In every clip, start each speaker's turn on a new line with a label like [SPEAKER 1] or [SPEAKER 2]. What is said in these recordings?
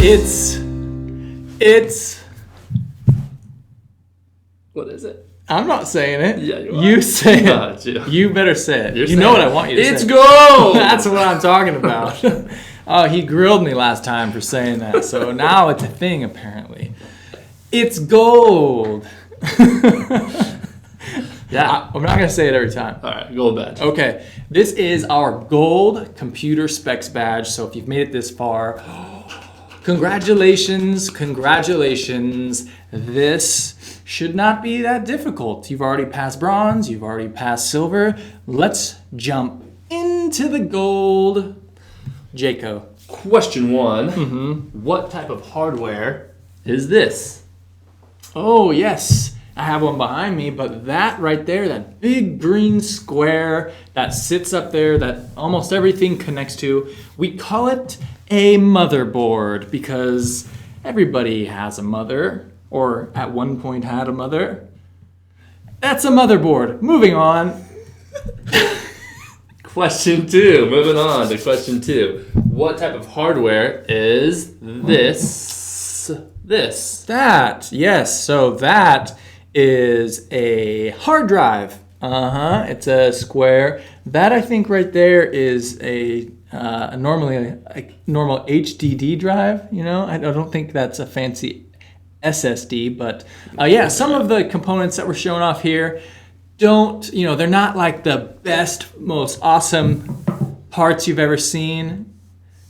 [SPEAKER 1] It's.
[SPEAKER 2] What is it?
[SPEAKER 1] I'm not saying it.
[SPEAKER 2] Yeah,
[SPEAKER 1] you say it. You better say it. You know what I want you to say.
[SPEAKER 2] It's gold!
[SPEAKER 1] That's what I'm talking about. Oh, he grilled me last time for saying that, so now it's a thing apparently. It's gold.
[SPEAKER 2] Yeah.
[SPEAKER 1] I'm not going to say it every time.
[SPEAKER 2] All right, gold badge.
[SPEAKER 1] Okay, this is our gold computer specs badge, so if you've made it this far, congratulations. This should not be that difficult. You've already passed bronze, you've already passed silver. Let's jump into the gold. Jaco.
[SPEAKER 2] Question 1. What type of hardware is this?
[SPEAKER 1] Oh, yes. I have one behind me, but that right there, that big green square that sits up there that almost everything connects to, we call it a motherboard because everybody has a mother, or at one point had a mother. That's a motherboard. Moving on.
[SPEAKER 2] Question 2. Moving on to question 2. What type of hardware is this?
[SPEAKER 1] That, yes. So that is a hard drive. It's a square. That I think right there is a normal HDD drive. You know, I don't think that's a fancy SSD, but yeah, some of the components that we're showing off here they're not like the best, most awesome parts you've ever seen.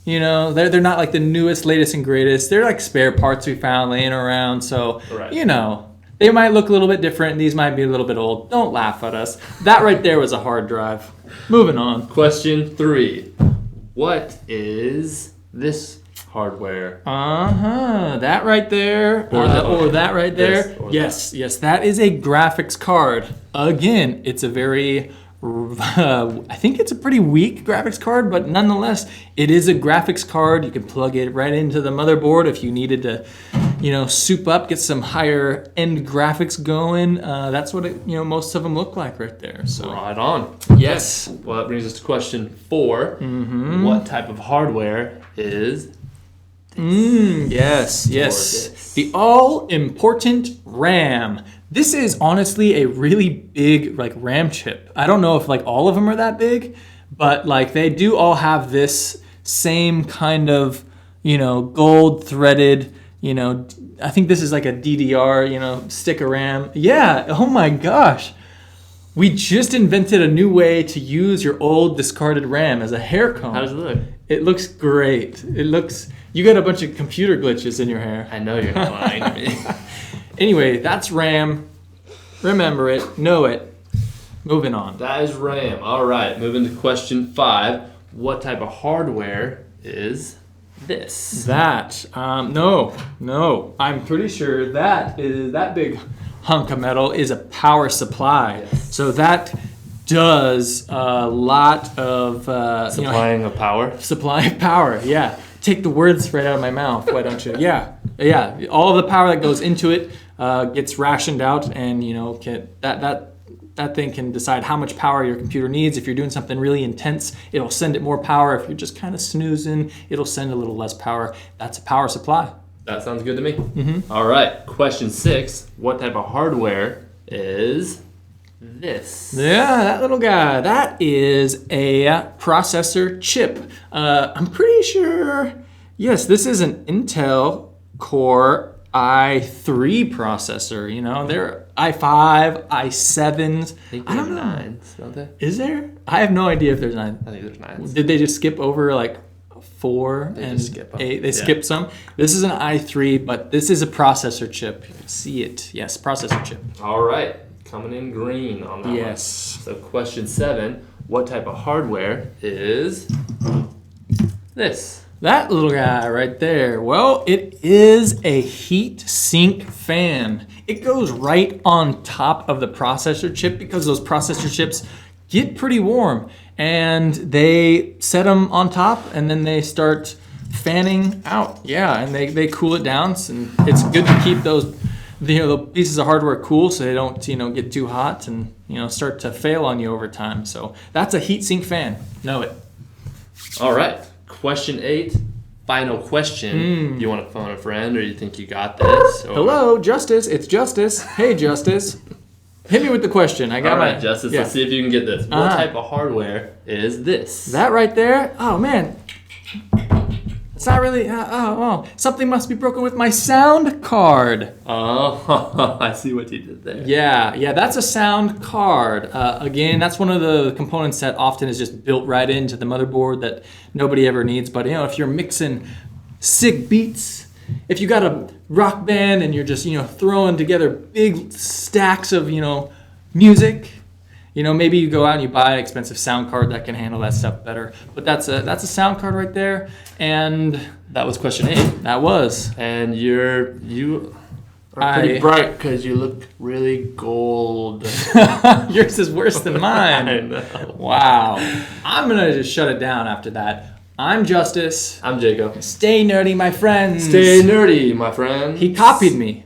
[SPEAKER 1] You know, they're not like the newest, latest, and greatest. They're like spare parts we found laying around. So, they might look a little bit different. These might be a little bit old. Don't laugh at us. That right there was a hard drive. Moving on.
[SPEAKER 2] Question 3. What is this hardware?
[SPEAKER 1] That right there. Or that right there. Yes. That is a graphics card. Again, it's a very... I think it's a pretty weak graphics card, but nonetheless, it is a graphics card. You can plug it right into the motherboard if you needed to, soup up, get some higher end graphics going. That's what most of them look like right there. So
[SPEAKER 2] right on.
[SPEAKER 1] Yes.
[SPEAKER 2] Well, that brings us to question 4. What type of hardware is this?
[SPEAKER 1] Yes. The all-important RAM. This is honestly a really big RAM chip. I don't know if all of them are that big, but they do all have this same kind of, gold threaded, I think this is like a DDR, stick of RAM. Yeah, oh my gosh. We just invented a new way to use your old discarded RAM as a hair comb.
[SPEAKER 2] How does it look?
[SPEAKER 1] It looks great. You got a bunch of computer glitches in your hair.
[SPEAKER 2] I know you're not lying to me.
[SPEAKER 1] Anyway, that's RAM. Remember it. Know it. Moving on.
[SPEAKER 2] That is RAM. All right. Moving to question 5. What type of hardware is this?
[SPEAKER 1] That. No. I'm pretty sure that big hunk of metal is a power supply.
[SPEAKER 2] Yes.
[SPEAKER 1] So that does a lot of...
[SPEAKER 2] Supplying of power?
[SPEAKER 1] Supply of power, yeah. Take the words right out of my mouth, why don't you? Yeah. All of the power that goes into it gets rationed out, and that thing can decide how much power your computer needs. If you're doing something really intense, it'll send it more power. If you're just kind of snoozing, it'll send a little less power. That's a power supply.
[SPEAKER 2] That sounds good to me. All right. Question 6. What type of hardware is this?
[SPEAKER 1] Yeah, that little guy. That is a processor chip. I'm pretty sure, yes, this is an Intel Core i3 processor. They're i5, i7s.
[SPEAKER 2] I don't know. 9s, don't they?
[SPEAKER 1] Is there? I have no idea if there's 9.
[SPEAKER 2] I think there's 9s.
[SPEAKER 1] Did they just skip over 4 and 8? They skipped some. This is an i3, but this is a processor chip. You can see it. Yes, processor chip.
[SPEAKER 2] All right. Coming in green on that one.
[SPEAKER 1] Yes.
[SPEAKER 2] So question 7. What type of hardware is this?
[SPEAKER 1] That little guy right there. Well, it is a heat sink fan. It goes right on top of the processor chip because those processor chips get pretty warm, and they set them on top and then they start fanning out. Yeah, and they cool it down, and it's good to keep those the pieces of hardware cool so they don't get too hot and start to fail on you over time. So that's a heatsink fan. Know it.
[SPEAKER 2] All right. Question 8. final question. Do you want to phone a friend, or you think you got this? Or...
[SPEAKER 1] Hello, Justice. It's Justice. Hey, Justice. Hit me with the question. I got
[SPEAKER 2] All right,
[SPEAKER 1] my
[SPEAKER 2] Justice.
[SPEAKER 1] yeah.
[SPEAKER 2] Let's see if you can get this. What type of hardware is this?
[SPEAKER 1] That right there. Oh man, it's not really. Something must be broken with my sound card.
[SPEAKER 2] Oh, I see what you did there.
[SPEAKER 1] Yeah, that's a sound card. Again, that's one of the components that often is just built right into the motherboard that nobody ever needs. But if you're mixing sick beats, if you got a rock band and you're just throwing together big stacks of music, maybe you go out and you buy an expensive sound card that can handle that stuff better. But that's a sound card right there. And
[SPEAKER 2] that was question 8.
[SPEAKER 1] That was.
[SPEAKER 2] And you are pretty bright because you look really gold.
[SPEAKER 1] Yours is worse than mine.
[SPEAKER 2] I know.
[SPEAKER 1] Wow. I'm gonna just shut it down after that. I'm Justice.
[SPEAKER 2] I'm Jacob.
[SPEAKER 1] Stay nerdy, my friends.
[SPEAKER 2] Stay nerdy, my friend.
[SPEAKER 1] He copied me.